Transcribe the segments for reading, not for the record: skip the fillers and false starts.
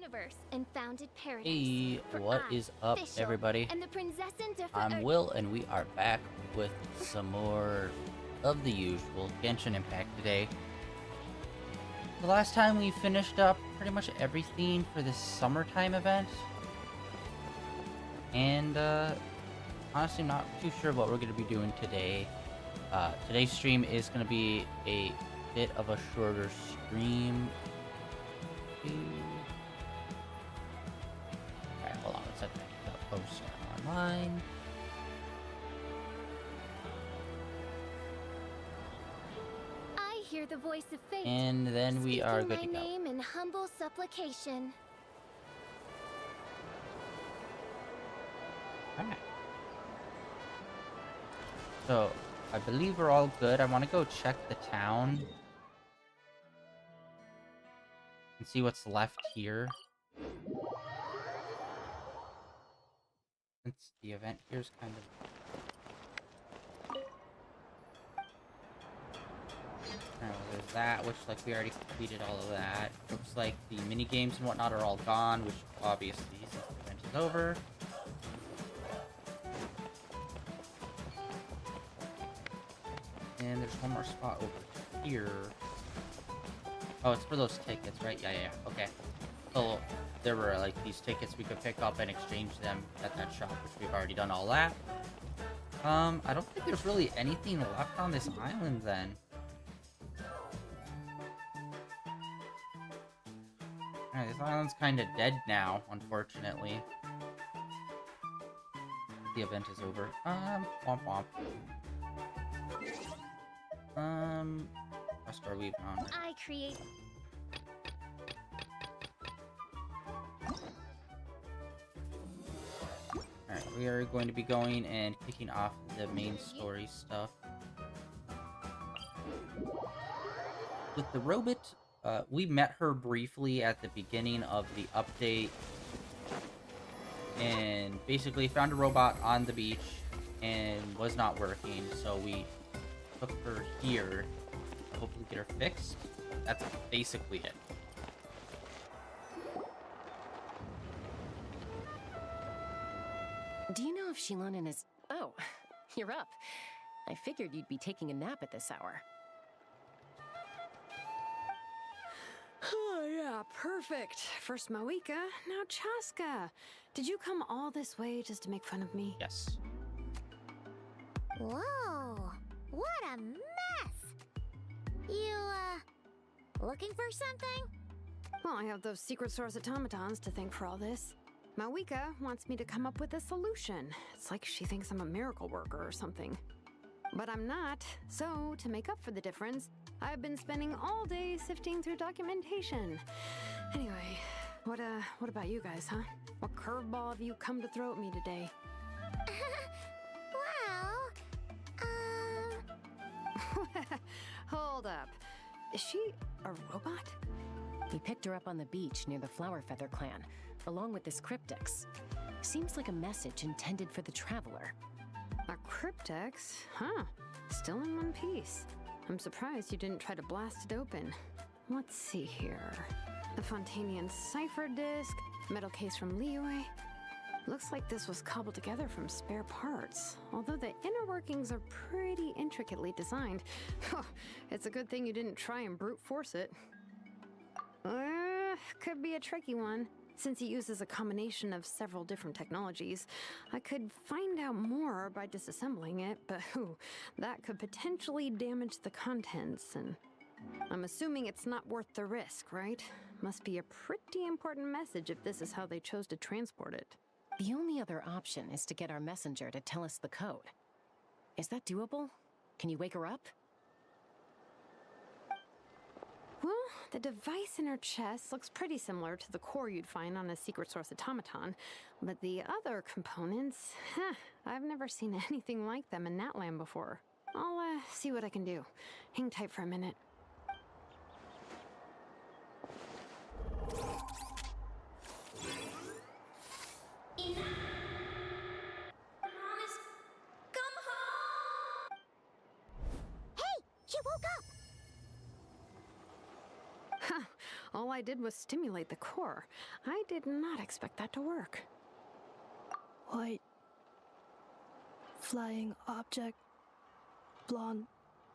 universe and founded paradise. Hey, For what I, is up, Fischl, everybody? and the Prinzessin der I'm Verurteilung. Will, and we are back with some more of the usual Genshin Impact today. The last time we finished up pretty much everything for this summertime event. And, honestly, not too sure what we're going to be doing today. Today's stream is going to be a bit of a shorter stream. Alright, hold on, let's set that post online. I hear the voice of fate. And then we are good to Speaking go. my name in humble supplication. Alright. So, I believe we're all good. I want to go check the town and see what's left here. Since the event here's kind of... Alright, well, there's that, which, like, we already completed all of that. Looks like the mini games and whatnot are all gone, which obviously, since the event is over. And there's one more spot over here. Oh, it's for those tickets, right? Yeah. Okay. So there were like these tickets we could pick up and exchange them at that shop, which we've already done all that. I don't think there's really anything left on this island then. Alright, this island's kind of dead now, unfortunately. The event is over. Womp womp. Rest our weave on. I create. Alright, we are going to be going and kicking off the main story stuff. With the robot, we met her briefly at the beginning of the update. And basically found a robot on the beach and was not working, so we took her here to hopefully get her fixed. That's basically it. Do you know if Shilonen is... Oh, you're up. I figured you'd be taking a nap at this hour. Oh, yeah, perfect. First Moika, now Chaska. Did you come all this way just to make fun of me? Yes. Whoa! What a mess! You, looking for something? Well, I have those secret source automatons to thank for all this. Mawika wants me to come up with a solution. It's like she thinks I'm a miracle worker or something. But I'm not, so to make up for the difference, I've been spending all day sifting through documentation. Anyway, what about you guys, huh? What curveball have you come to throw at me today? Well, Hold up. Is she a robot? We picked her up on the beach near the Flowerfeather clan, along with this cryptix. Seems like a message intended for the traveler. A cryptex? Huh. Still in one piece. I'm surprised you didn't try to blast it open. Let's see here. The Fontanian cipher disk, metal case from Liyue. Looks like this was cobbled together from spare parts. Although the inner workings are pretty intricately designed. It's a good thing you didn't try and brute force it. Could be a tricky one. Since it uses a combination of several different technologies, I could find out more by disassembling it, but that could potentially damage the contents, and I'm assuming it's not worth the risk, right? Must be a pretty important message if this is how they chose to transport it. The only other option is to get our messenger to tell us the code. Is that doable? Can you wake her up? Well, the device in her chest looks pretty similar to the core you'd find on a secret source automaton, but the other components, I've never seen anything like them in Natland before. I'll see what I can do. Hang tight for a minute. Hey! She woke up! All I did was stimulate the core. I did not expect that to work. White. Flying object. Blonde.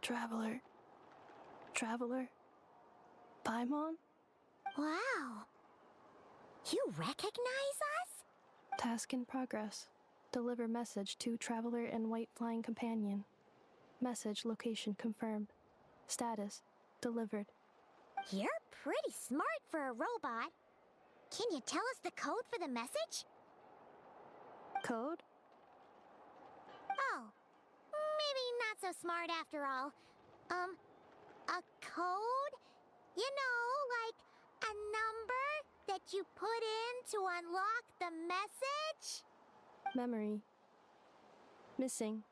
Traveler. Traveler. Paimon? Wow. You recognize us? Task in progress. Deliver message to Traveler and White Flying Companion. Message location confirmed. Status delivered. You're pretty smart for a robot. Can you tell us the code for the message? Code? Oh, maybe not so smart after all. A code? You know, like a number that you put in to unlock the message? Memory. Missing.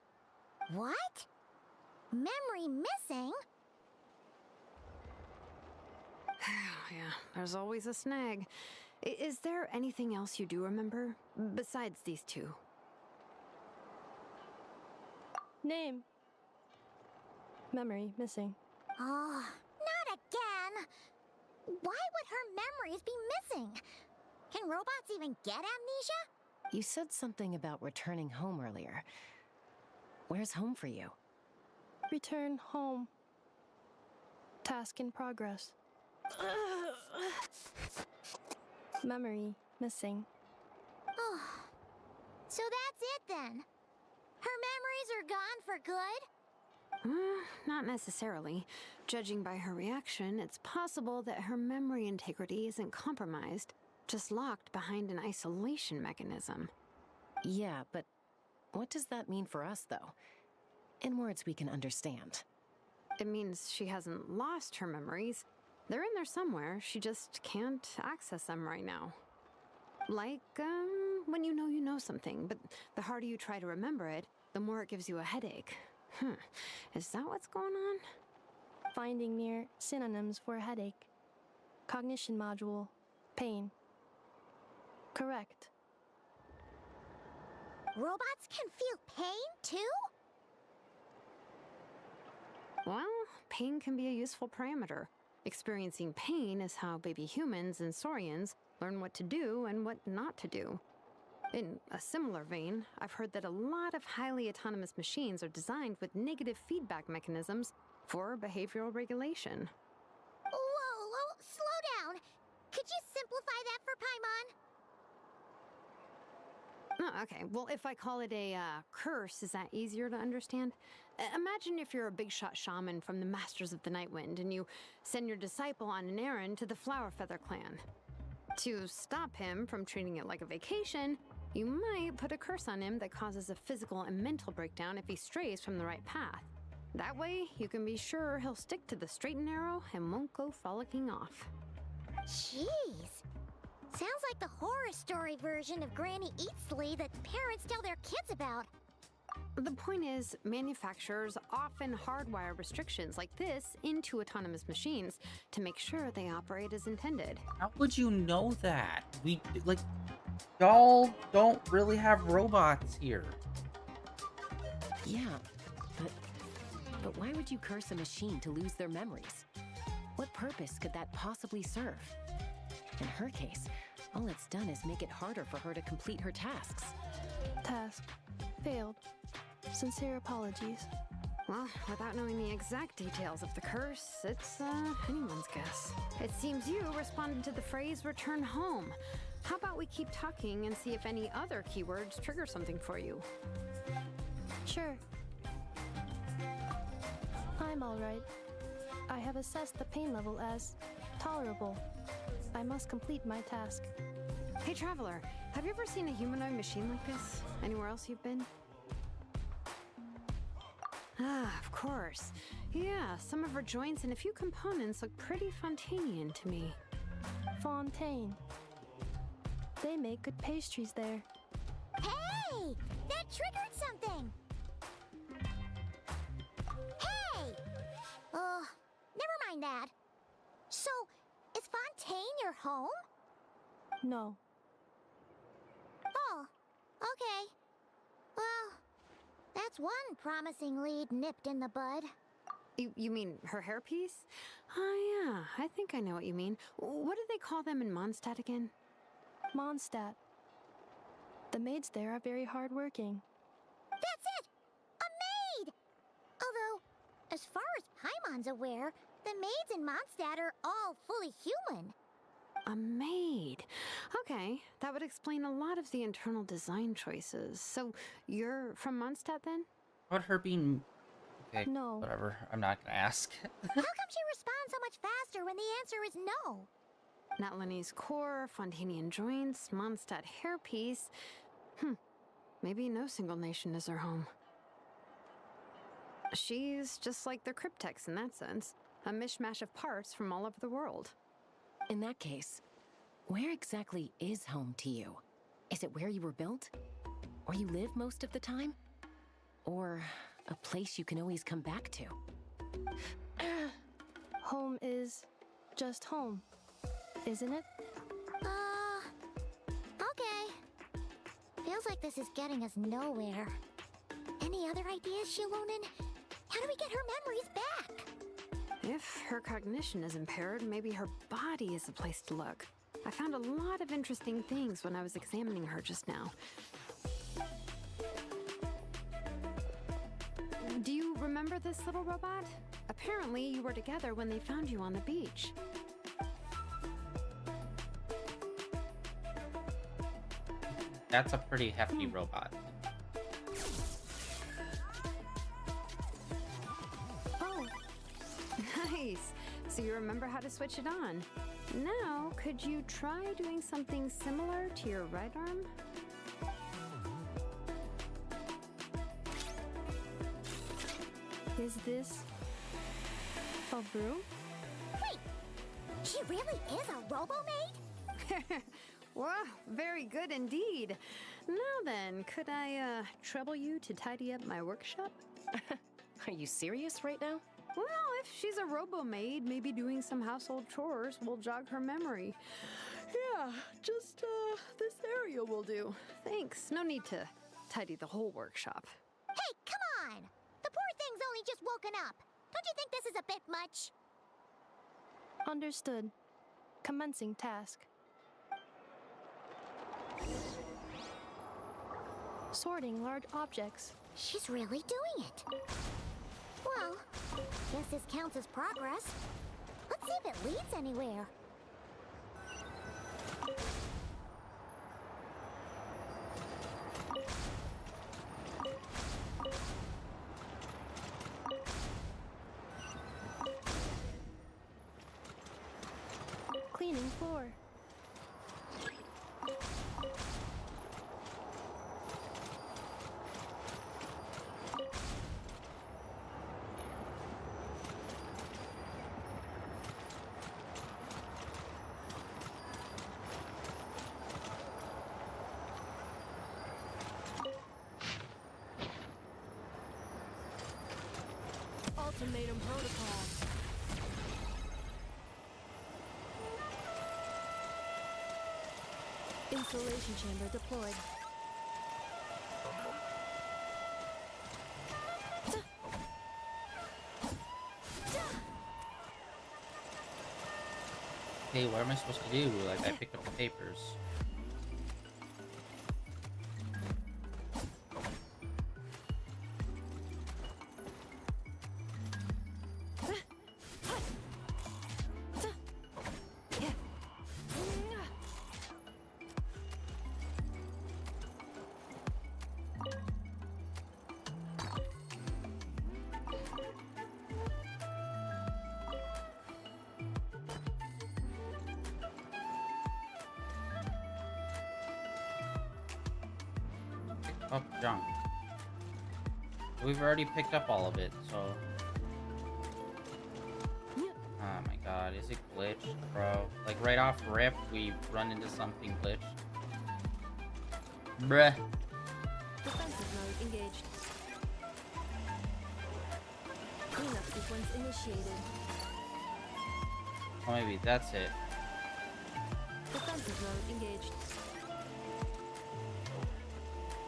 What? Memory missing? Yeah, there's always a snag. Is there anything else you do remember? Besides these two? Name. Memory missing. Oh, not again! Why would her memories be missing? Can robots even get amnesia? You said something about returning home earlier. Where's home for you? Return home. Task in progress. Memory missing. Oh, so that's it then. Her memories are gone for good? Not necessarily. Judging by her reaction, it's possible that her memory integrity isn't compromised, just locked behind an isolation mechanism. Yeah, but what does that mean for us, though? In words we can understand. It means she hasn't lost her memories. They're in there somewhere, she just can't access them right now. Like, when you know something, but the harder you try to remember it, the more it gives you a headache. Is that what's going on? Finding near synonyms for headache. Cognition module. Pain. Correct. Robots can feel pain, too? Well, pain can be a useful parameter. Experiencing pain is how baby humans and saurians learn what to do and what not to do. In a similar vein, I've heard that a lot of highly autonomous machines are designed with negative feedback mechanisms for behavioral regulation. Whoa, slow down. Could you simplify that for Paimon? Oh, okay, well, if I call it a curse, is that easier to understand? Imagine if you're a big shot shaman from the Masters of the Nightwind and you send your disciple on an errand to the Flower Feather clan. To stop him from treating it like a vacation, you might put a curse on him that causes a physical and mental breakdown if he strays from the right path. That way, you can be sure he'll stick to the straight and narrow and won't go frolicking off. Jeez. Sounds like the horror story version of Granny Eatsley that parents tell their kids about. The point is, manufacturers often hardwire restrictions like this into autonomous machines to make sure they operate as intended. How would you know that? Y'all don't really have robots here. Yeah, but why would you curse a machine to lose their memories? What purpose could that possibly serve? In her case, all it's done is make it harder for her to complete her tasks. Task. Failed. Sincere apologies. Well, without knowing the exact details of the curse, it's anyone's guess. It seems you responded to the phrase return home. How about we keep talking and see if any other keywords trigger something for you? Sure. I'm alright. I have assessed the pain level as tolerable. I must complete my task. Hey, Traveler, have you ever seen a humanoid machine like this? Anywhere else you've been? Ah, of course. Yeah, some of her joints and a few components look pretty Fontainian to me. Fontaine. They make good pastries there. Hey! That triggered something! Hey! Never mind that. So, is Fontaine your home? No. Oh, okay. Well, that's one promising lead nipped in the bud. You mean her hairpiece? Oh, yeah, I think I know what you mean. What do they call them in Mondstadt again? Mondstadt. The maids there are very hardworking. That's it! A maid! Although, as far as Paimon's aware, the maids in Mondstadt are all fully human. A maid. Okay, that would explain a lot of the internal design choices. So, you're from Mondstadt then? About her being... Okay, No. whatever. I'm not gonna ask. How come she responds so much faster when the answer is no? Natlanese core, Fontanian joints, Mondstadt hairpiece. Maybe no single nation is her home. She's just like the cryptex in that sense. A mishmash of parts from all over the world. In that case, where exactly is home to you? Is it where you were built? Or you live most of the time? Or a place you can always come back to? Home is just home, isn't it? Okay. Feels like this is getting us nowhere. Any other ideas, Shilunin? How do we get her memories back? If her cognition is impaired, maybe her body is the place to look. I found a lot of interesting things when I was examining her just now. Do you remember this little robot? Apparently, you were together when they found you on the beach. That's a pretty hefty robot. Oh, Nice. So you remember how to switch it on. Now, could you try doing something similar to your right arm? is this a broom? Wait, she really is a robo-maid? Wow, very good indeed. Now then, could I trouble you to tidy up my workshop? Are you serious right now? Well, if she's a robo-maid, maybe doing some household chores will jog her memory. Yeah, just this area will do. Thanks. No need to tidy the whole workshop. Hey, come on! The poor thing's only just woken up. Don't you think this is a bit much? Understood. Commencing task. Sorting large objects. She's really doing it. Well, guess this counts as progress. Let's see if it leads anywhere. Cleaning floor. Ultimatum protocol. Installation chamber deployed. Hey, what am I supposed to do? Like, I picked up the papers. Up junk. We've already picked up all of it, so... Oh my god, is it glitched, bro? Like, right off rip, we've run into something glitched. Bruh. Defensive mode engaged. Cleanup sequence initiated. Oh, maybe that's it. Defensive mode engaged.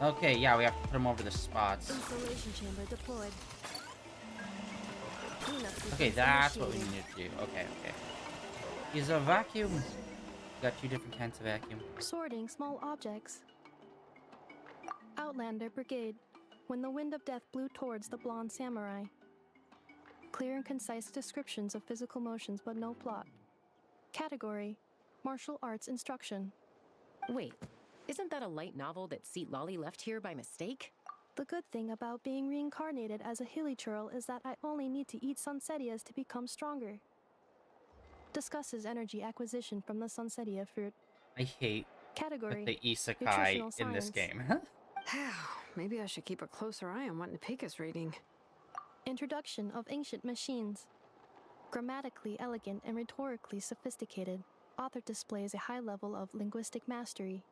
Okay, yeah, we have to put them over the spots. Installation chamber deployed. Cleanup cleanup Okay, sequence that's what we initiated. need to do. Okay, okay. Is a vacuum. Got 2 different kinds of vacuum. Sorting small objects. Outlander Brigade. When the wind of death blew towards the blonde samurai. Clear and concise descriptions of physical motions, but no plot. Category: martial arts instruction. Wait, isn't that a light novel that Seat Lolly left here by mistake? The good thing about being reincarnated as a hilly churl is that I only need to eat sunsettias to become stronger. Discusses energy acquisition from the sunsettia fruit. I hate Category: the isekai nutritional in this science. game. Maybe I should keep a closer eye on what Napika's reading. Introduction of ancient machines. Grammatically elegant and rhetorically sophisticated, author displays a high level of linguistic mastery.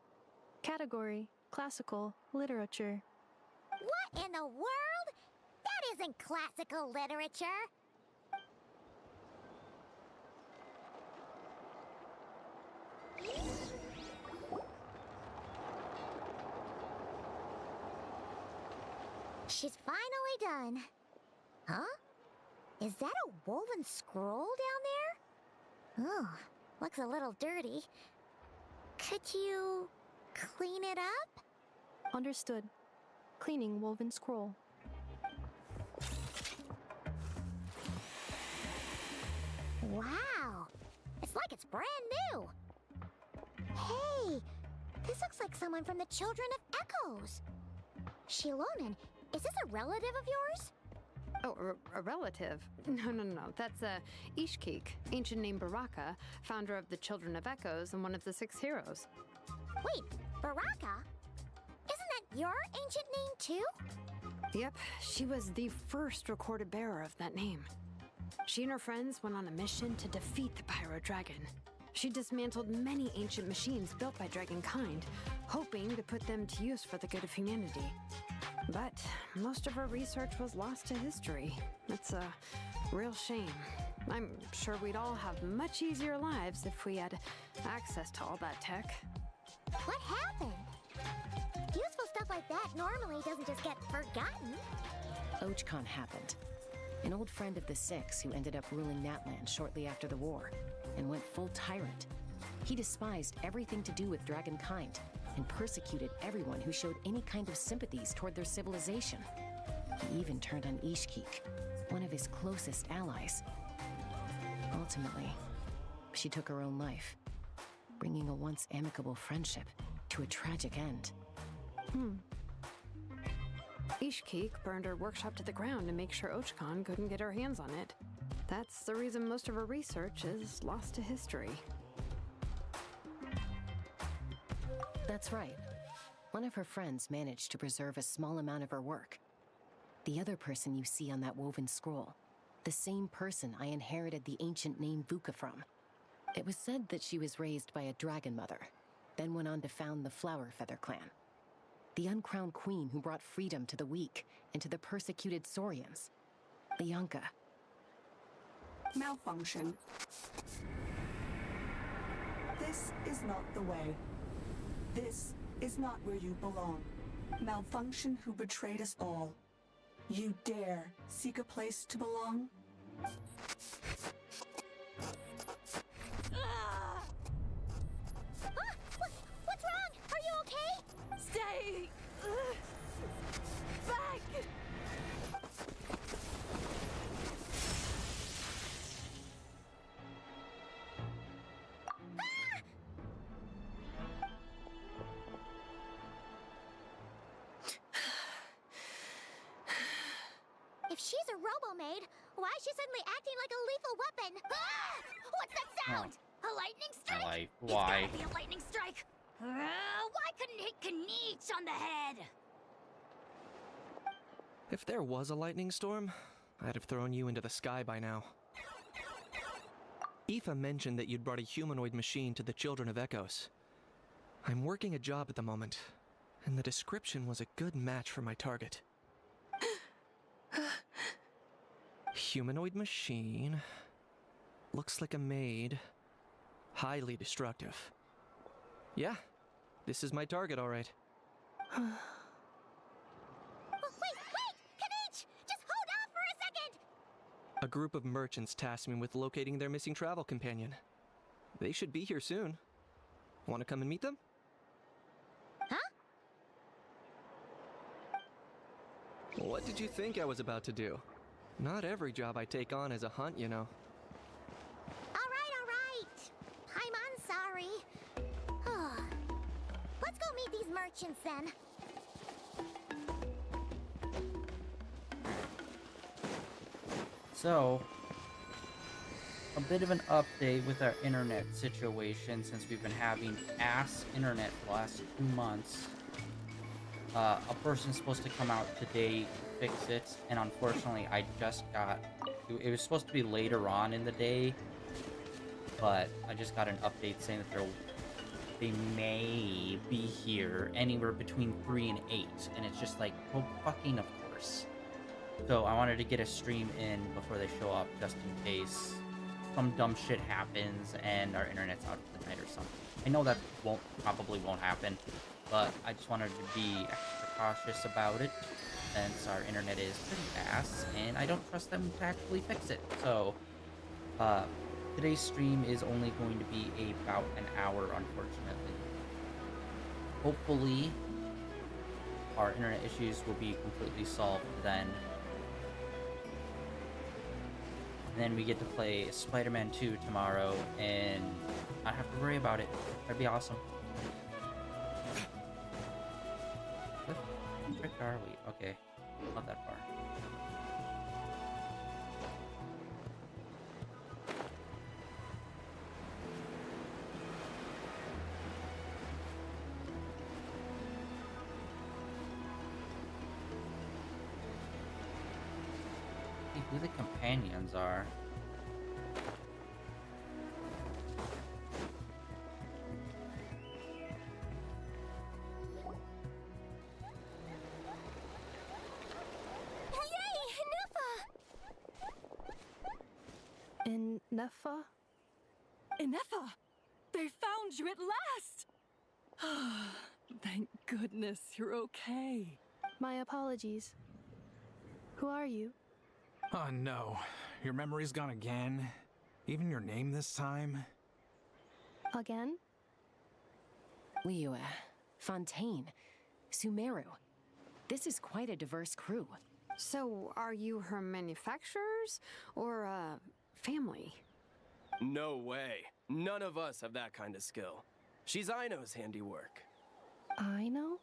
Category: classical literature. What in the world? That isn't classical literature. She's finally done. Huh? Is that a woven scroll down there? Oh, looks a little dirty. Could you clean it up? Understood. Cleaning woven scroll. Wow, it's like it's brand new. Hey, this looks like someone from the Children of Echoes. Shilonen, is this a relative of yours? Oh, a relative? No. That's Ishkik, ancient name Baraka, founder of the Children of Echoes and one of the 6 heroes. Wait, Baraka? Isn't that your ancient name too? Yep, she was the first recorded bearer of that name. She and her friends went on a mission to defeat the Pyro Dragon. She dismantled many ancient machines built by Dragonkind, hoping to put them to use for the good of humanity. But most of her research was lost to history. It's a real shame. I'm sure we'd all have much easier lives if we had access to all that tech. What happened? Useful stuff like that normally doesn't just get forgotten. Ochcon happened. An old friend of the 6 who ended up ruling Natland shortly after the war, and went full tyrant. He despised everything to do with Dragonkind, and persecuted everyone who showed any kind of sympathies toward their civilization. He even turned on Ishkik, one of his closest allies. Ultimately, she took her own life, bringing a once amicable friendship to a tragic end. Ishkik burned her workshop to the ground to make sure Ochcon couldn't get her hands on it. That's the reason most of her research is lost to history. That's right. One of her friends managed to preserve a small amount of her work. The other person you see on that woven scroll, the same person I inherited the ancient name Vuka from. It was said that she was raised by a dragon mother, then went on to found the Flower Feather clan. The uncrowned queen who brought freedom to the weak and to the persecuted Saurians. Bianca. Malfunction. This is not the way. This is not where you belong. Malfunction who betrayed us all. You dare seek a place to belong? What's wrong? Are you okay? Stay back. If she's a robo-maid, why is she suddenly acting like a lethal weapon? Ah! What's that sound? A lightning strike? Why? It's gotta be a lightning strike. Why couldn't it hit Kniech on the head? If there was a lightning storm, I'd have thrown you into the sky by now. Aoife mentioned that you'd brought a humanoid machine to the Children of Echoes. I'm working a job at the moment, and the description was a good match for my target. Humanoid machine. Looks like a maid. Highly destructive. Yeah, this is my target, all right. Oh, wait! Kniech! Just hold off for a second! A group of merchants tasked me with locating their missing travel companion. They should be here soon. Want to come and meet them? Huh? What did you think I was about to do? Not every job I take on is a hunt, you know. All right. I'm sorry. Let's go meet these merchants then. So, a bit of an update with our internet situation since we've been having ass internet for the last 2 months. A person's supposed to come out today to fix it, and unfortunately I just got... It was supposed to be later on in the day, but I just got an update saying that they may be here anywhere between 3 and 8, and it's just like, well, fucking of course. So I wanted to get a stream in before they show up, just in case some dumb shit happens and our internet's out for the night or something. I know that probably won't happen, but I just wanted to be extra cautious about it, since our internet is pretty ass, and I don't trust them to actually fix it. So, today's stream is only going to be about an hour, unfortunately. Hopefully, our internet issues will be completely solved then. And then we get to play Spider-Man 2 tomorrow, and not have to worry about it. That'd be awesome. Where the frick are we? Okay, not that far. See who the companions are. Neffa? Ineffa! They found you at last! Thank goodness you're okay. My apologies. Who are you? Oh no, your memory's gone again? Even your name this time? Again? Liyue, Fontaine, Sumeru. This is quite a diverse crew. So, are you her manufacturers or family? No way. None of us have that kind of skill. She's Aino's handiwork. I know?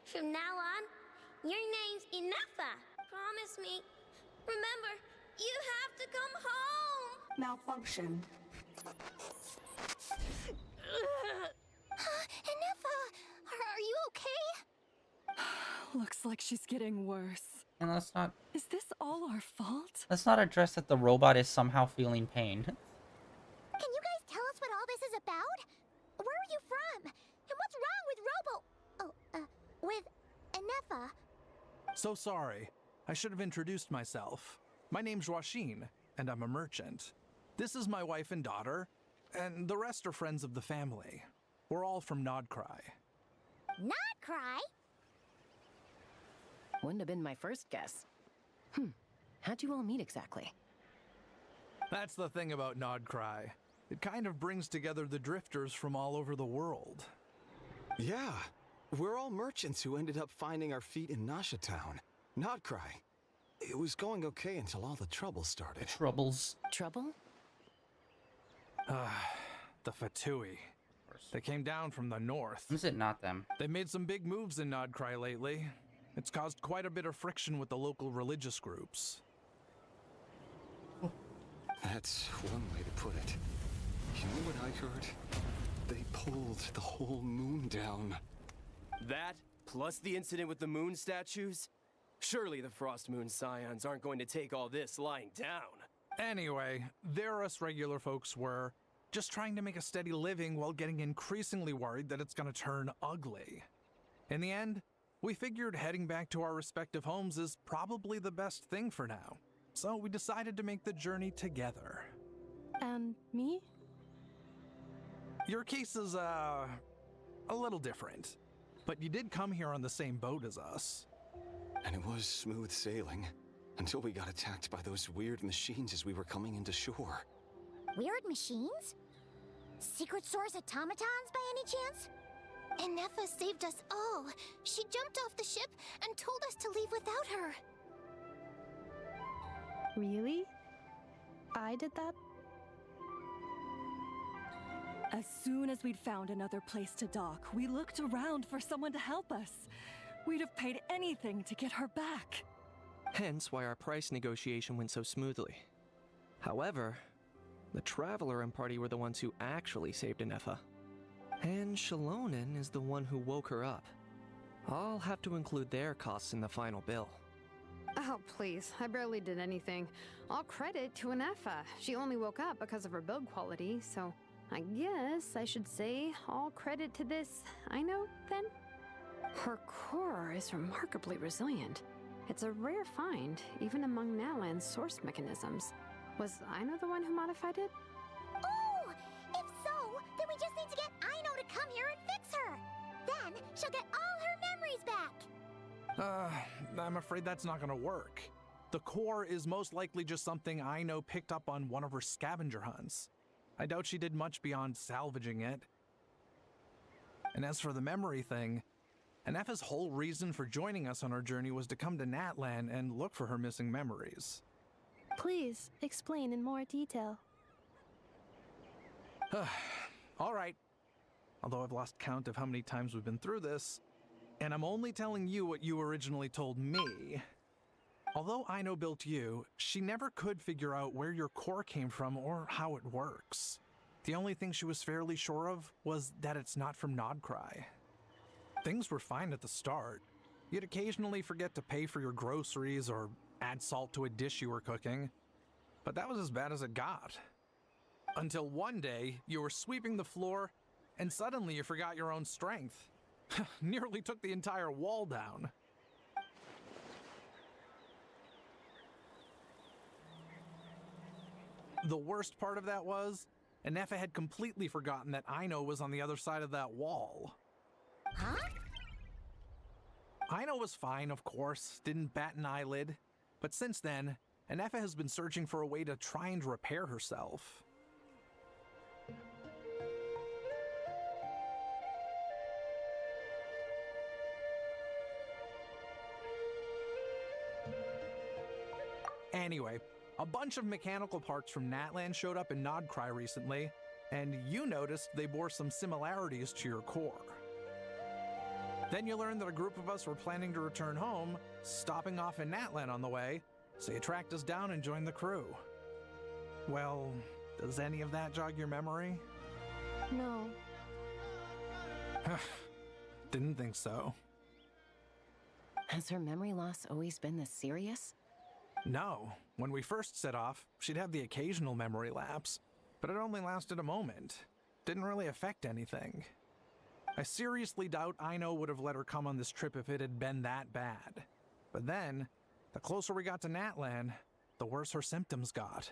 From now on, your name's Ineffa. Promise me. Remember, you have to come home. Malfunction. Ineffa, are you okay? Looks like she's getting worse. And let's not Is this all our fault? address that the robot is somehow feeling pain. Can you guys tell us what all this is about? Where are you from? And what's wrong with Ineffa? So sorry. I should have introduced myself. My name's Joachim, and I'm a merchant. This is my wife and daughter, and the rest are friends of the family. We're all from Nodcry. Not cry? Wouldn't have been my first guess. How'd you all meet exactly? That's the thing about Nodcry. It kind of brings together the drifters from all over the world. Yeah, we're all merchants who ended up finding our feet in Nasha Town. Nodcry. It was going okay until all the trouble started. Troubles. Trouble? The Fatui. They came down from the north. Is it not them? They've made some big moves in Nodcry lately. It's caused quite a bit of friction with the local religious groups. That's one way to put it. You know what I heard? They pulled the whole moon down. That, plus the incident with the moon statues? Surely the Frost Moon Scions aren't going to take all this lying down. Anyway, there us regular folks were just trying to make a steady living while getting increasingly worried that it's gonna turn ugly. In the end, we figured heading back to our respective homes is probably the best thing for now. So we decided to make the journey together. And me? Your case is, a little different. But you did come here on the same boat as us. and it was smooth sailing until we got attacked by those weird machines as we were coming into shore. Weird machines? Secret source automatons by any chance? Inefa saved us all. She jumped off the ship and told us to leave without her. Really? I did that? As soon as we'd found another place to dock, we looked around for someone to help us. We'd have paid anything to get her back. Hence why our price negotiation went so smoothly. However, the Traveler and party were the ones who actually saved Inefa. And Shalonen is the one who woke her up. I'll have to include their costs in the final bill. Oh, please. I barely did anything. All credit to Inefa. She only woke up because of her build quality, so I guess I should say all credit to this Aino, then? Her core is remarkably resilient. It's a rare find, even among Natlan's source mechanisms. Was Aino the one who modified it? Oh! If so, then we just need to get Aino to come here and fix her! Then she'll get all her memories back! I'm afraid that's not gonna work. The core is most likely just something Aino picked up on one of her scavenger hunts. I doubt she did much beyond salvaging it. And as for the memory thing, Inefa's whole reason for joining us on our journey was to come to Natlan and look for her missing memories. Please explain in more detail. All right. Although I've lost count of how many times we've been through this, and I'm only telling you what you originally told me. Although Aino built you, she never could figure out where your core came from or how it works. The only thing she was fairly sure of was that it's not from Nodcry. Things were fine at the start. You'd occasionally forget to pay for your groceries or add salt to a dish you were cooking. But that was as bad as it got. Until one day, you were sweeping the floor, and suddenly you forgot your own strength. Nearly took the entire wall down. The worst part of that was, Inefa had completely forgotten that Aino was on the other side of that wall. Huh? Aino was fine, of course, didn't bat an eyelid. But since then, Inefa has been searching for a way to try and repair herself. Anyway, a bunch of mechanical parts from Natlan showed up in Nodcry recently, and you noticed they bore some similarities to your core. Then you learned that a group of us were planning to return home, stopping off in Natlan on the way, so you tracked us down and joined the crew. Well, does any of that jog your memory? No. Didn't think so. Has her memory loss always been this serious? No. When we first set off, she'd have the occasional memory lapse, but it only lasted a moment. Didn't really affect anything. I seriously doubt Aino would have let her come on this trip if it had been that bad. But then, the closer we got to Natlan, the worse her symptoms got.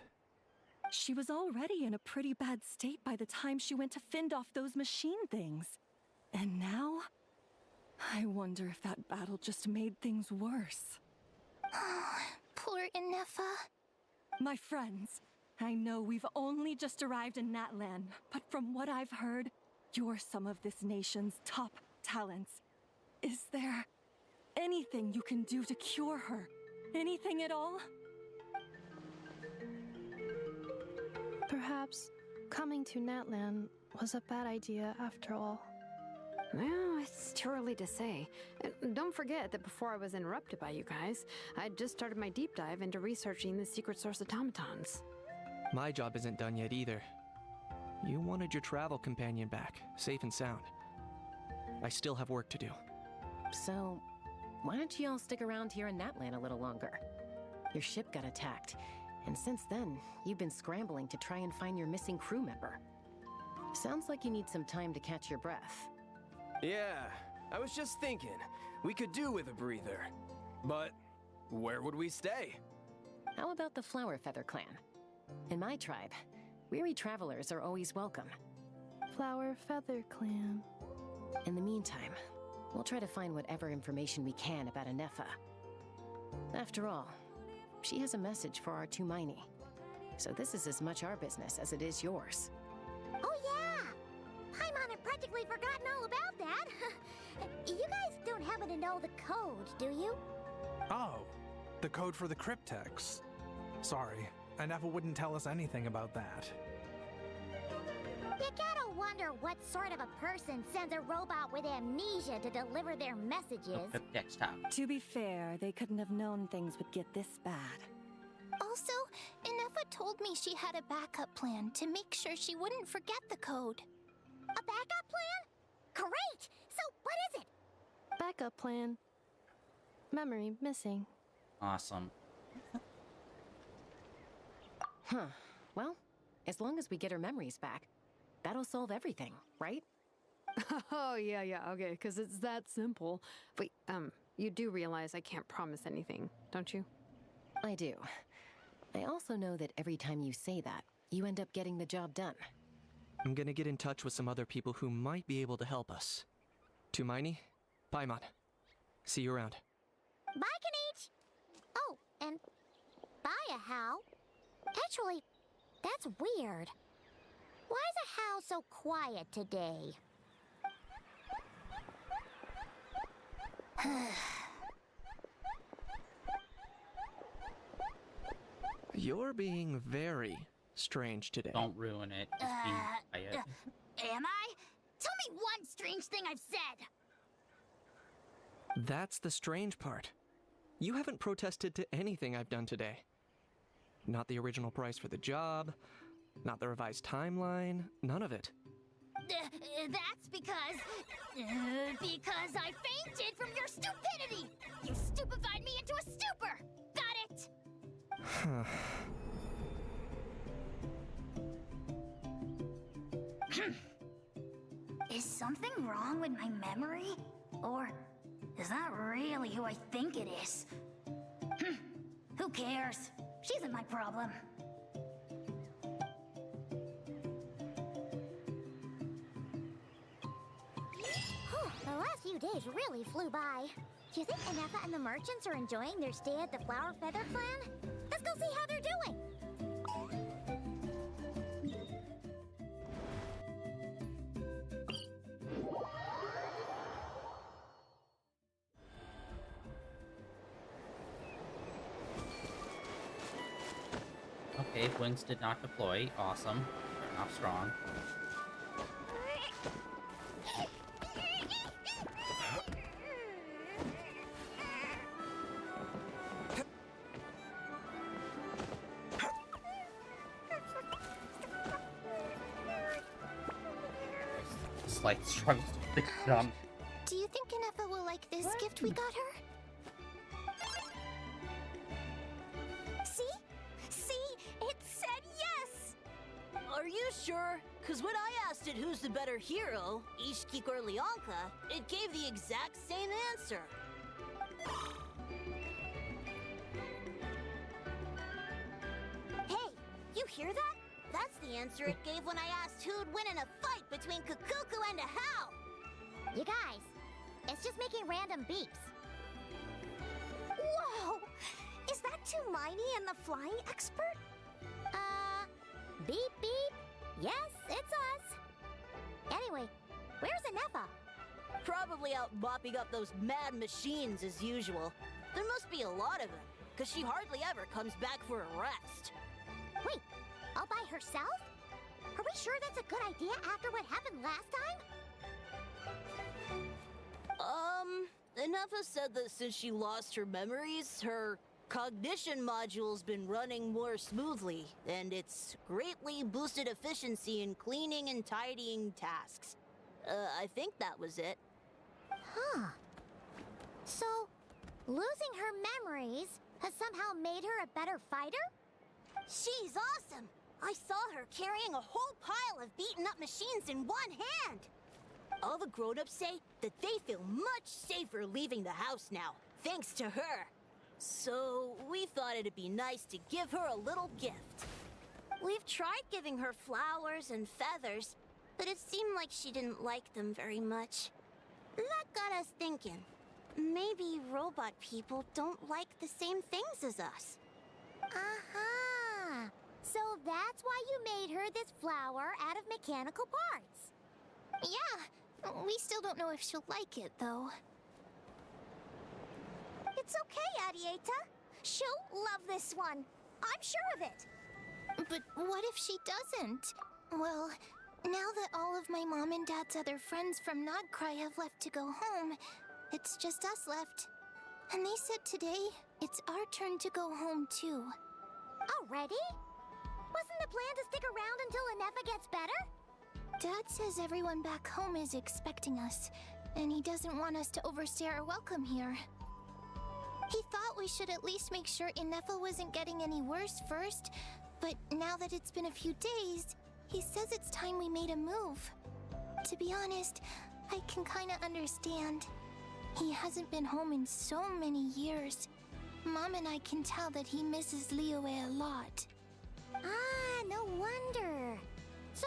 She was already in a pretty bad state by the time she went to fend off those machine things. And now, I wonder if that battle just made things worse. Poor Inefa. My friends, I know we've only just arrived in Natlan, but from what I've heard, you're some of this nation's top talents. Is there anything you can do to cure her? Anything at all? Perhaps coming to Natlan was a bad idea after all. Well, it's too early to say. Don't forget that before I was interrupted by you guys, I'd just started my deep dive into researching the secret source automatons. My job isn't done yet either. You wanted your travel companion back, safe and sound. I still have work to do. So, why don't you all stick around here in Natlan a little longer? Your ship got attacked, and since then, you've been scrambling to try and find your missing crew member. Sounds like you need some time to catch your breath. Yeah, I was just thinking, we could do with a breather. But where would we stay? How about the Flower Feather clan? In my tribe, weary travelers are always welcome. Flower Feather Clan. In the meantime, we'll try to find whatever information we can about Inefa. After all, she has a message for our Tumaini. So this is as much our business as it is yours. Oh yeah! Paimon had practically forgotten all about that. You guys don't happen to know the code, do you? Oh, the code for the cryptex. Sorry, Anefa wouldn't tell us anything about that. You gotta wonder what sort of a person sends a robot with amnesia to deliver their messages. Desktop. To be fair, they couldn't have known things would get this bad. Also, Inefa told me she had a backup plan to make sure she wouldn't forget the code. A backup plan? Great! So what is it? Backup plan. Memory missing. Awesome. Huh. Well, as long as we get her memories back, that'll solve everything, right? Oh, yeah, okay, because it's that simple. Wait, you do realize I can't promise anything, don't you? I do. I also know that every time you say that, you end up getting the job done. I'm gonna get in touch with some other people who might be able to help us. Tumaini, Paimon. See you around. Bye, Kanich! Oh, and bye, How. Actually, that's weird. Why is How so quiet today? You're being very strange today. Don't ruin it. Just be quiet. Am I? Tell me one strange thing I've said! That's the strange part. You haven't protested to anything I've done today. Not the original price for the job, not the revised timeline, none of it. That's because I fainted from your stupidity! You stupefied me into a stupor! Got it? Is something wrong with my memory? Or is that really who I think it is? Who cares? She isn't my problem. The last few days really flew by. Do you think Anefa and the merchants are enjoying their stay at the Flower Feather Clan? Let's go see how they're doing! Okay, winds did not deploy. Awesome. Starting off strong. Slight struggles with the jump. Do you think Inefa will like this gift we got her? It said yes! Are you sure? Because when I asked it who's the better hero, Ishkik or Leonka, it gave the exact same answer. Hey, you hear that? That's the answer it gave when I asked who'd win in a fight between Kukuku and a How. You guys, it's just making random beeps. Whoa! Is that Tumaini and the flying expert? Beep beep. Yes, it's us. Anyway, where's Anefa? Probably out mopping up those mad machines as usual. There must be a lot of them, because she hardly ever comes back for a rest. Wait, all by herself? Are we sure that's a good idea after what happened last time? Inefa said that since she lost her memories, her cognition module's been running more smoothly, and it's greatly boosted efficiency in cleaning and tidying tasks. I think that was it. Huh. So, losing her memories has somehow made her a better fighter? She's awesome! I saw her carrying a whole pile of beaten up machines in one hand! All the grown-ups say that they feel much safer leaving the house now, thanks to her. So, we thought it'd be nice to give her a little gift. We've tried giving her flowers and feathers, but it seemed like she didn't like them very much. That got us thinking. maybe robot people don't like the same things as us. Uh-huh. So that's why you made her this flower out of mechanical parts. Yeah, we still don't know if she'll like it, though. It's okay, Arieta. She'll love this one. I'm sure of it. But what if she doesn't? Well, now that all of my mom and dad's other friends from Nodcry have left to go home, it's just us left. And they said today, it's our turn to go home too. Already? Wasn't the plan to stick around until Inefa gets better? Dad says everyone back home is expecting us, and he doesn't want us to overstay our welcome here. He thought we should at least make sure Inefa wasn't getting any worse first, but now that it's been a few days, he says it's time we made a move. To be honest, I can kinda understand. He hasn't been home in so many years. Mom and I can tell that he misses Liyue a lot. Ah, no wonder. So,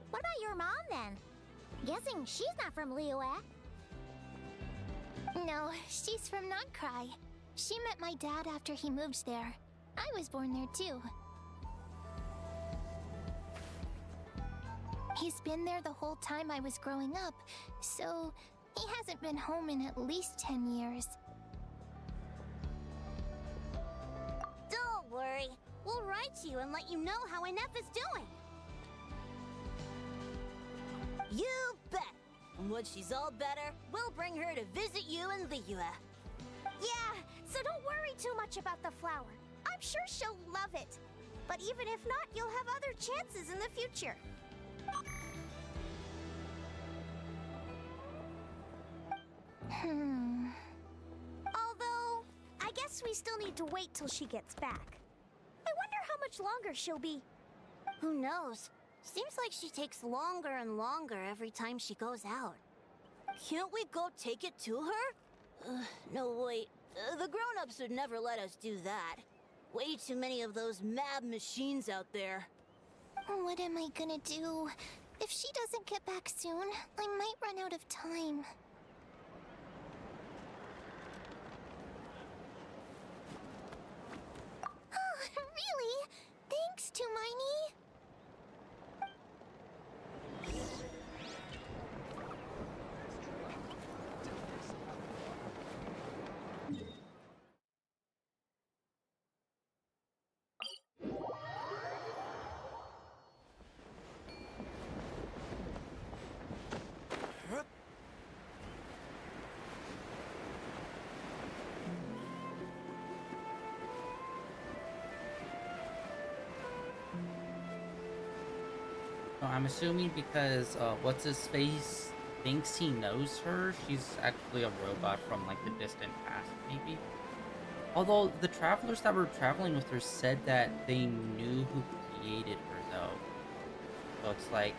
what about your mom then? Guessing she's not from Liyue. No, she's from Nodcry. She met my dad after he moved there. I was born there too. He's been there the whole time I was growing up, so he hasn't been home in at least 10 years. Don't worry. We'll write to you and let you know how Inefa's doing. You bet. And when she's all better, we'll bring her to visit you in Liyue. Yeah, so don't worry too much about the flower. I'm sure she'll love it. But even if not, you'll have other chances in the future. Although, I guess we still need to wait till she gets back. I wonder how much longer she'll be. Who knows? Seems like she takes longer and longer every time she goes out. Can't we go take it to her? No, wait. The grown-ups would never let us do that. Way too many of those mad machines out there. What am I gonna do? If she doesn't get back soon, I might run out of time. Oh, really? Thanks, Tumaini. I'm assuming because what's his face thinks he knows her, she's actually a robot from like the distant past, maybe. Although the travelers that were traveling with her said that they knew who created her, though. So it's like,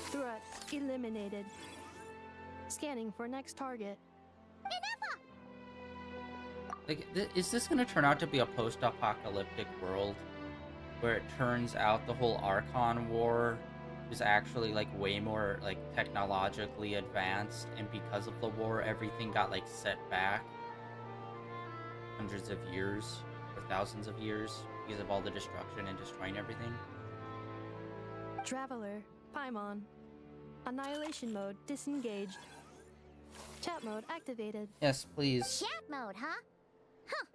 Threat eliminated. Scanning for next target. like, is this gonna turn out to be a post-apocalyptic world where it turns out the whole Archon war is actually like way more like technologically advanced, and because of the war, everything got like set back hundreds of years or thousands of years because of all the destruction and destroying everything? Traveler, Paimon. Annihilation mode disengaged. Chat mode activated. Yes, please. Chat mode, huh? Huh.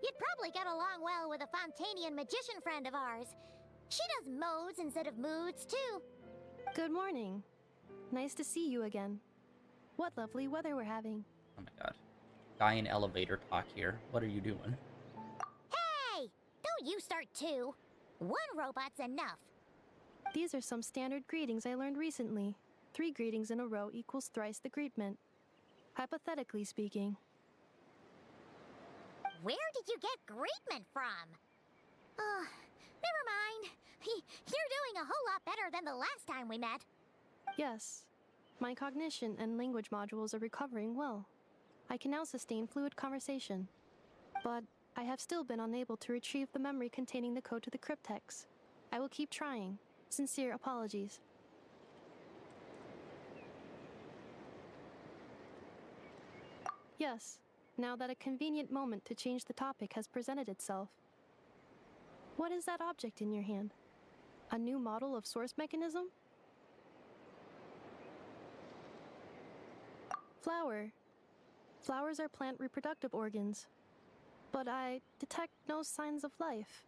You'd probably get along well with a Fontanian magician friend of ours. She does modes instead of moods, too. Good morning. Nice to see you again. What lovely weather we're having. Oh my god. Guy in elevator talk here. What are you doing? Hey! Don't you start too. One robot's enough. These are some standard greetings I learned recently. 3 greetings in a row equals thrice the greetment. Hypothetically speaking. Where did you get greetment from? Never mind. You're doing a whole lot better than the last time we met. Yes. My cognition and language modules are recovering well. I can now sustain fluid conversation. But I have still been unable to retrieve the memory containing the code to the cryptex. I will keep trying. Sincere apologies. Yes, now that a convenient moment to change the topic has presented itself. What is that object in your hand? A new model of source mechanism? Flower. Flowers are plant reproductive organs. But I detect no signs of life.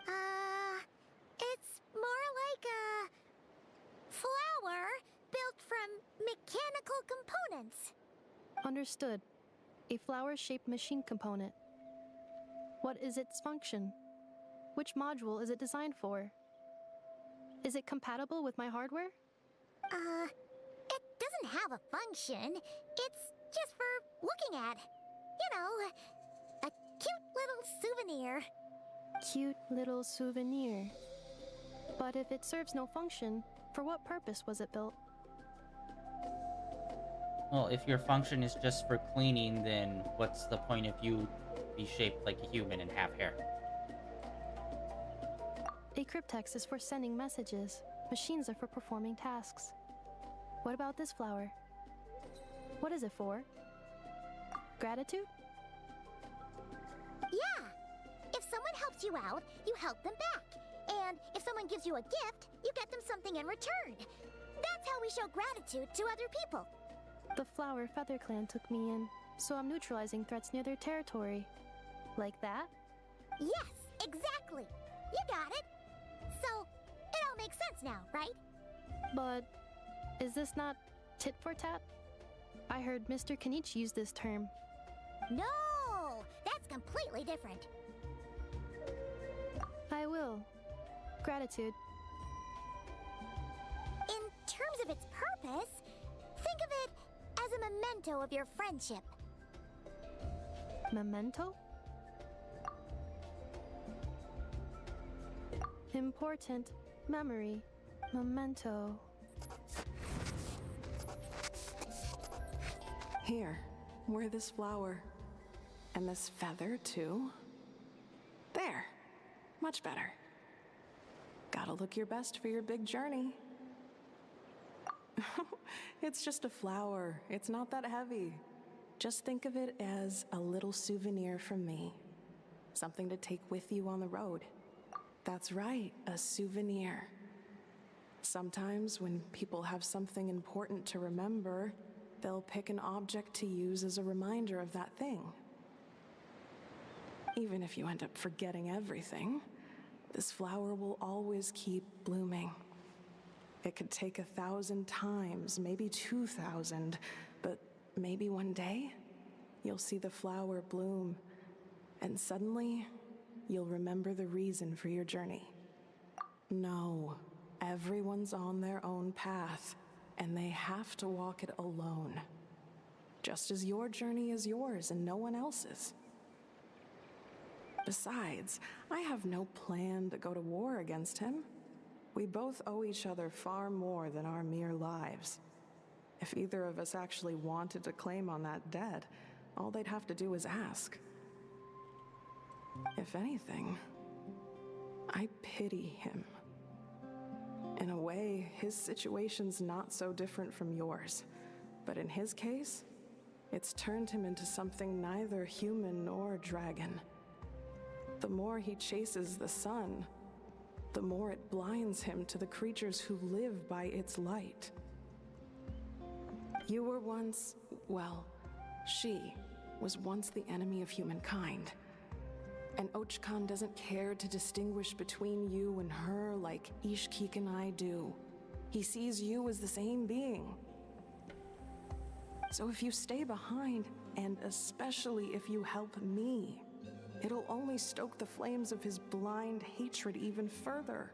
It's more like a flower built from mechanical components. Understood. A flower-shaped machine component. What is its function? Which module is it designed for? Is it compatible with my hardware? It doesn't have a function. It's just for looking at. You know, a cute little souvenir. Cute little souvenir. But if it serves no function, for what purpose was it built? Well, if your function is just for cleaning, then what's the point if you be shaped like a human and have hair? A cryptex is for sending messages. Machines are for performing tasks. What about this flower? What is it for? Gratitude? Yeah. If someone helps you out, you help them back. And if someone gives you a gift, you get them something in return. That's how we show gratitude to other people. The Flower Feather Clan took me in, so I'm neutralizing threats near their territory. Like that? Yes, exactly. You got it. So, it all makes sense now, right? But is this not tit for tat? I heard Mr. Kenichi use this term. No, that's completely different. I will. Gratitude. In terms of its purpose, think of it as a memento of your friendship. Memento? Important memory. Memento. Here, wear this flower. And this feather, too. There. Much better. Gotta look your best for your big journey. It's just a flower. It's not that heavy. Just think of it as a little souvenir from me. Something to take with you on the road. That's right, a souvenir. Sometimes when people have something important to remember, they'll pick an object to use as a reminder of that thing. Even if you end up forgetting everything, this flower will always keep blooming. It could take 1,000 times, maybe 2,000, but maybe one day, you'll see the flower bloom, and suddenly, you'll remember the reason for your journey. No, everyone's on their own path, and they have to walk it alone. Just as your journey is yours and no one else's. Besides, I have no plan to go to war against him. We both owe each other far more than our mere lives. If either of us actually wanted to claim on that debt, all they'd have to do is ask. If anything, I pity him. In a way, his situation's not so different from yours. But in his case, it's turned him into something neither human nor dragon. The more he chases the sun, the more it blinds him to the creatures who live by its light. You were once, well, she was once the enemy of humankind. And Ochkan doesn't care to distinguish between you and her like Ishkik and I do. He sees you as the same being. So if you stay behind, and especially if you help me, it'll only stoke the flames of his blind hatred even further.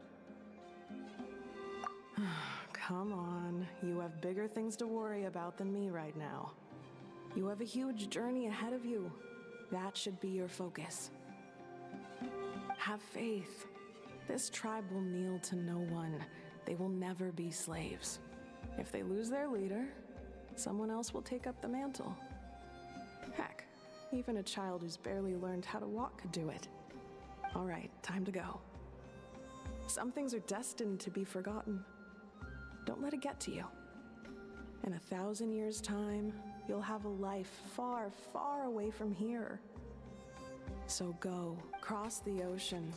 Come on, you have bigger things to worry about than me right now. You have a huge journey ahead of you. That should be your focus. Have faith. This tribe will kneel to no one. They will never be slaves. If they lose their leader, someone else will take up the mantle. Heck, Even a child who's barely learned how to walk could do it. All right, time to go. Some things are destined to be forgotten. Don't let it get to you. In 1,000 years' time, you'll have a life far, far away from here. So go, cross the ocean,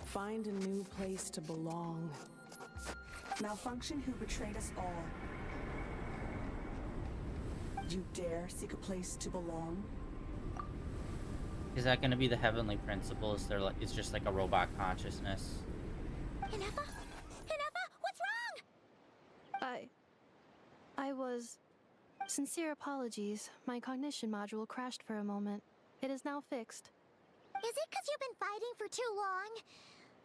find a new place to belong. Malfunction who betrayed us all. You dare seek a place to belong? Is that going to be the heavenly principle? Is there like, it's just like a robot consciousness? Inefa? Inefa, what's wrong? I was... Sincere apologies. My cognition module crashed for a moment. It is now fixed. Is it because you've been fighting for too long?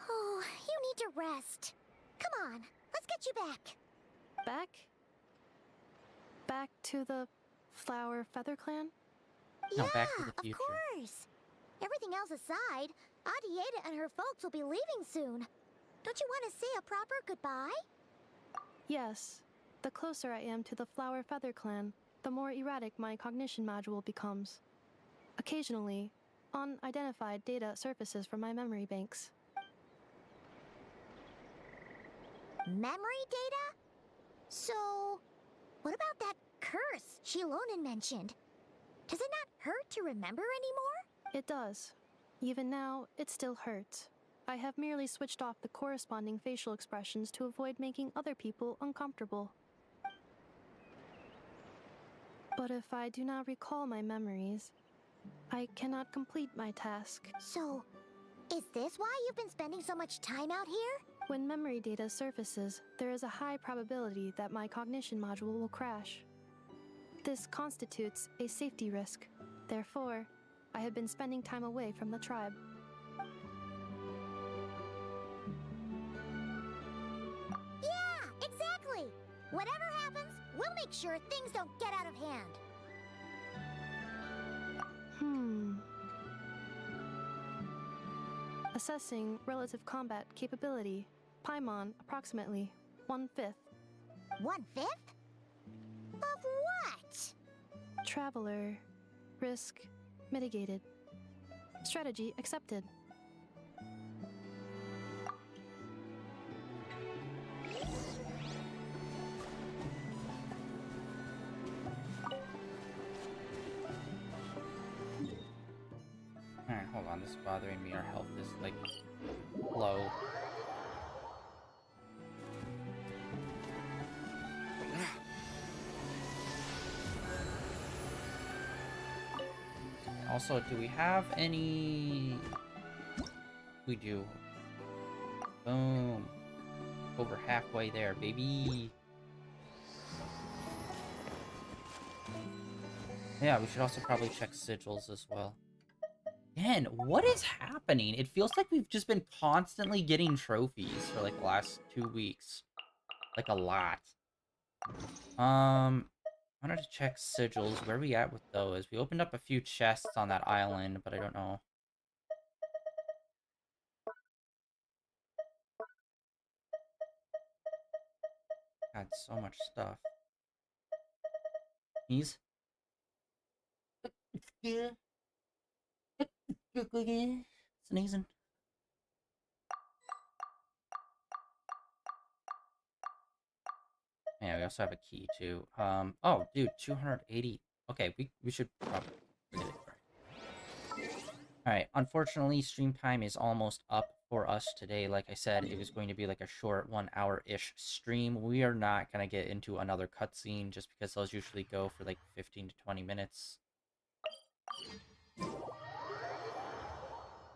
Oh, you need to rest. Come on, let's get you back. Back? Back to the Flower Feather Clan? No, Yeah, back to the of future. course. Everything else aside, Adieta and her folks will be leaving soon. Don't you want to say a proper goodbye? Yes. The closer I am to the Flower Feather Clan, the more erratic my cognition module becomes. Occasionally, unidentified data surfaces from my memory banks. Memory data? So, what about that curse Shilonen mentioned? Does it not hurt to remember anymore? It does. Even now, it still hurts. I have merely switched off the corresponding facial expressions to avoid making other people uncomfortable. But if I do not recall my memories, I cannot complete my task. So, is this why you've been spending so much time out here? When memory data surfaces, there is a high probability that my cognition module will crash. This constitutes a safety risk. Therefore, I have been spending time away from the tribe. Yeah, exactly! Whatever happens, we'll make sure things don't get out of hand. Assessing relative combat capability. Paimon, approximately 1/5. 1/5? Of what? Traveler. Risk mitigated. Strategy accepted. Alright, hold on. This is bothering me. Our health is, like, low. Also, do we have any... We do. Boom. Over halfway there, baby. Yeah, we should also probably check sigils as well. Man, what is happening? It feels like we've just been constantly getting trophies for, like, the last 2 weeks. Like, a lot. I wanted to check sigils. Where are we at with those? We opened up a few chests on that island, but I don't know. God, so much stuff. Sneeze. Sneezing. Yeah, we also have a key too. Oh, dude, 280. Okay, we should probably forget it. Alright, unfortunately, stream time is almost up for us today. Like I said, it was going to be like a short 1 hour-ish stream. We are not going to get into another cutscene just because those usually go for like 15 to 20 minutes.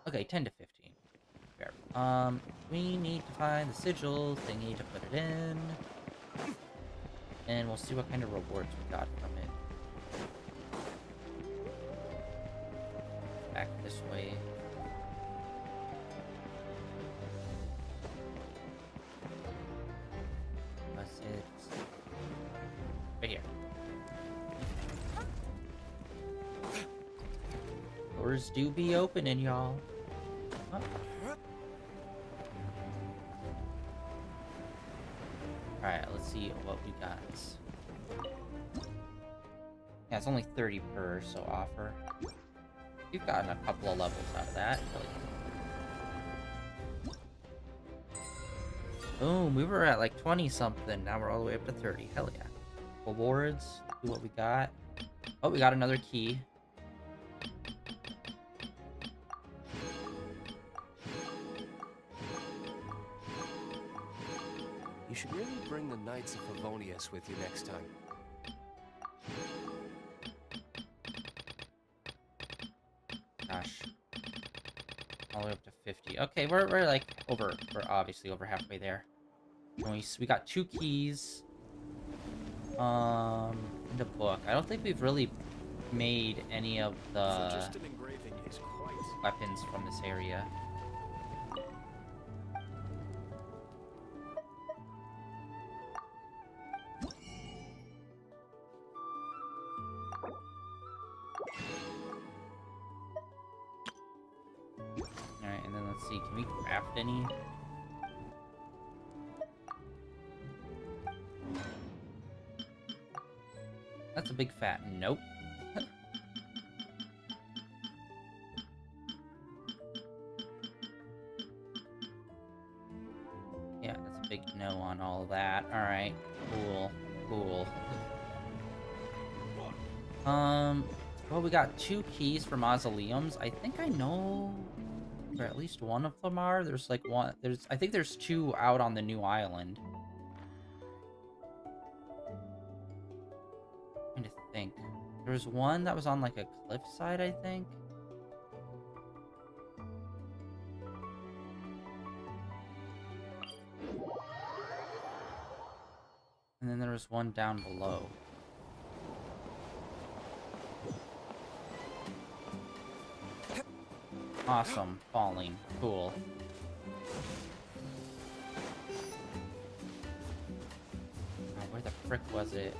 Okay, 10 to 15. Fair. We need to find the sigil thingy to put it in. And we'll see what kind of rewards we got from it. Back this way. That's it. Right here. Doors do be opening, y'all. Oh. Alright, let's see what we got. Yeah, it's only 30 per, so offer. We've gotten a couple of levels out of that. Boom, we were at like 20 something. Now we're all the way up to 30. Hell yeah. Awards, see what we got. Oh, we got another key. You should really bring the Knights of Favonius with you next time. Gosh. All the way up to 50. Okay, we're like over, we're obviously over halfway there. And we got 2 keys. In the book. I don't think we've really made any of the weapons from this area. Alright, and then let's see, can we craft any? That's a big fat nope. Yeah, that's a big no on all of that. Alright, cool, cool. Well, we got 2 keys for mausoleums. I think I know where at least one of them are. There's like one, I think there's 2 out on the new island. Trying to think. There was one that was on like a cliffside, I think. And then there was one down below. Awesome. Falling. Cool. Oh, where the frick was it?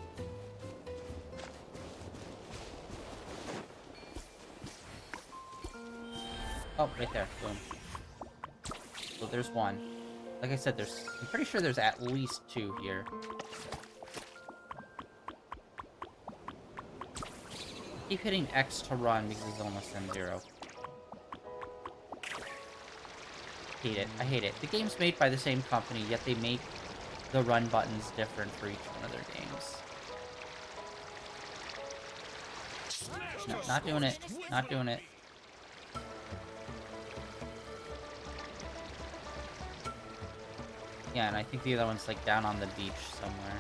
Oh, right there. Boom. So there's one. Like I said, I'm pretty sure there's at least 2 here. Keep hitting X to run because he's almost in 0. Hate it. I hate it. The game's made by the same company, yet they make the run buttons different for each one of their games. No, not doing it. Not doing it. Yeah, and I think the other one's like down on the beach somewhere.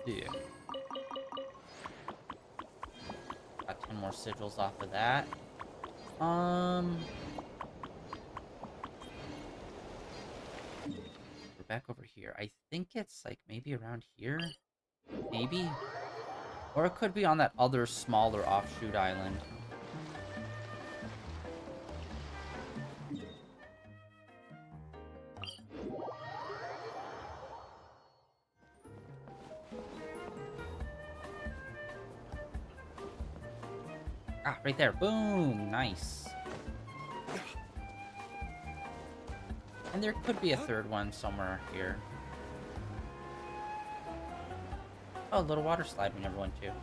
Yeah. Got 10 more sigils off of that. We're back over here. I think it's like maybe around here. Maybe? Or it could be on that other smaller offshoot island. Ah, right there. Boom! Nice. And there could be a third one somewhere here. Oh, a little water slide we never went to.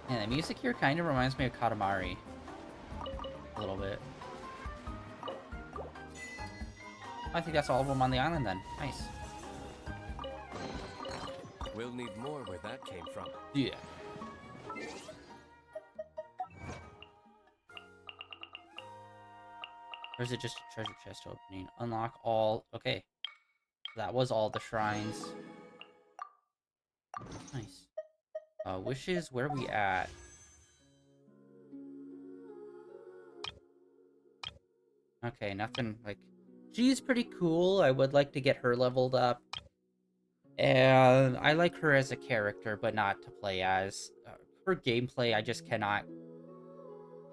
Yeah, the music here kind of reminds me of Katamari. A little bit. I think that's all of them on the island then. Nice. We'll need more where that came from. Yeah. Or is it just a treasure chest opening? Unlock all... Okay. That was all the shrines. Nice. Wishes, where are we at? Okay, nothing, like... She's pretty cool. I would like to get her leveled up. And I like her as a character, but not to play as. Her gameplay, I just cannot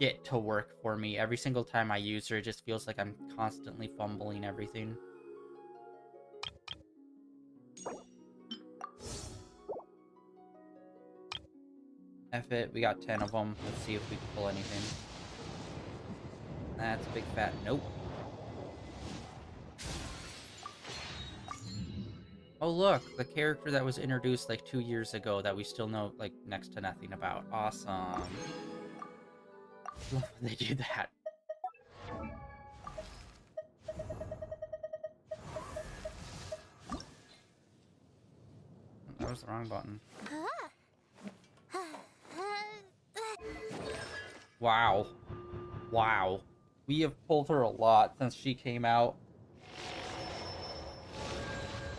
get to work for me. Every single time I use her, it just feels like I'm constantly fumbling everything. F it, we got 10 of them. Let's see if we can pull anything. That's a big fat nope. Oh look, the character that was introduced like 2 years ago that we still know like next to nothing about. Awesome. Love when they do that. That was the wrong button. Wow. Wow. We have pulled her a lot since she came out.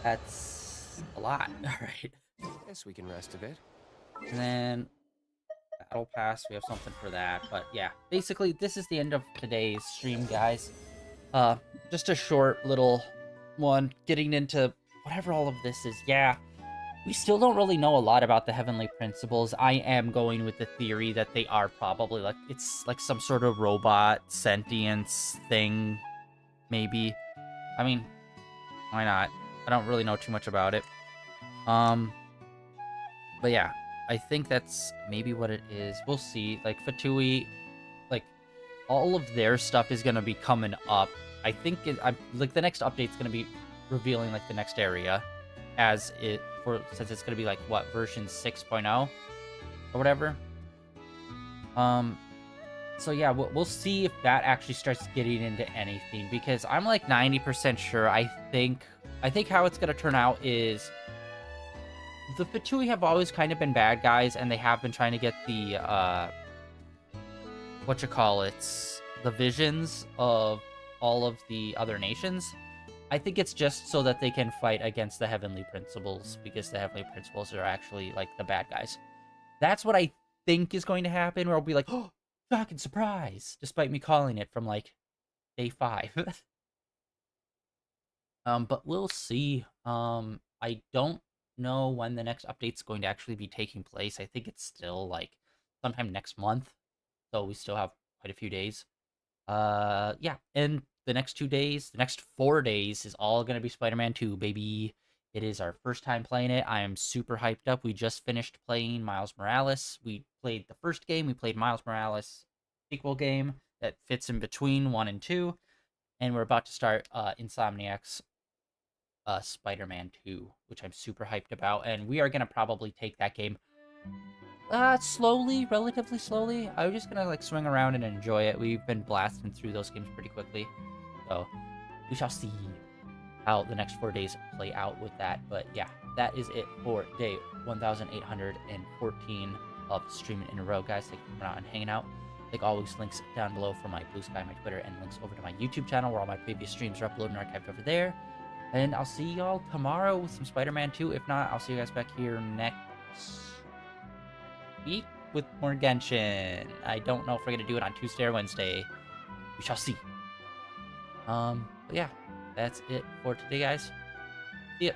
That's a lot. Alright. Guess we can rest a bit. And then Battle Pass, we have something for that. But yeah, basically this is the end of today's stream, guys. Just a short little one getting into whatever all of this is. Yeah. We still don't really know a lot about the Heavenly Principles. I am going with the theory that they are probably like, it's like some sort of robot sentience thing, maybe. I mean, why not? I don't really know too much about it. But yeah, I think that's maybe what it is. We'll see. Like, Fatui, like, all of their stuff is going to be coming up. I think, like, the next update's going to be revealing, like, the next area. As it, since it's gonna be like what, version 6.0 or whatever. So yeah, we'll see if that actually starts getting into anything, because I'm like 90% sure. I think how it's gonna turn out is the Fatui have always kind of been bad guys, and they have been trying to get the the visions of all of the other nations. I think it's just so that they can fight against the Heavenly Principles, because the Heavenly Principles are actually, like, the bad guys. That's what I think is going to happen, where I'll be like, oh, fucking surprise, despite me calling it from, like, day 5. But we'll see. I don't know when the next update's going to actually be taking place. I think it's still, like, sometime next month, so we still have quite a few days. Yeah, and the next 2 days, the next 4 days is all going to be Spider-Man 2, baby. It is our first time playing it. I am super hyped up. We just finished playing Miles Morales. We played the first game. We played Miles Morales sequel game that fits in between 1 and 2. And we're about to start Insomniac's Spider-Man 2, which I'm super hyped about. And we are going to probably take that game slowly, relatively slowly. I'm just gonna like swing around and enjoy it. We've been blasting through those games pretty quickly, so we shall see how the next 4 days play out with that. But yeah, that is it for day 1814 of streaming in a row, guys. Thank you for coming out and hanging out. Like always, links down below for my Blue Sky, my Twitter, and links over to my YouTube channel where all my previous streams are uploaded and archived over there. And I'll see y'all tomorrow with some Spider-Man 2. If not, I'll see you guys back here next week with more Genshin. I don't know if we're gonna do it on Tuesday or Wednesday. We shall see. But yeah, that's it for today, guys. See ya.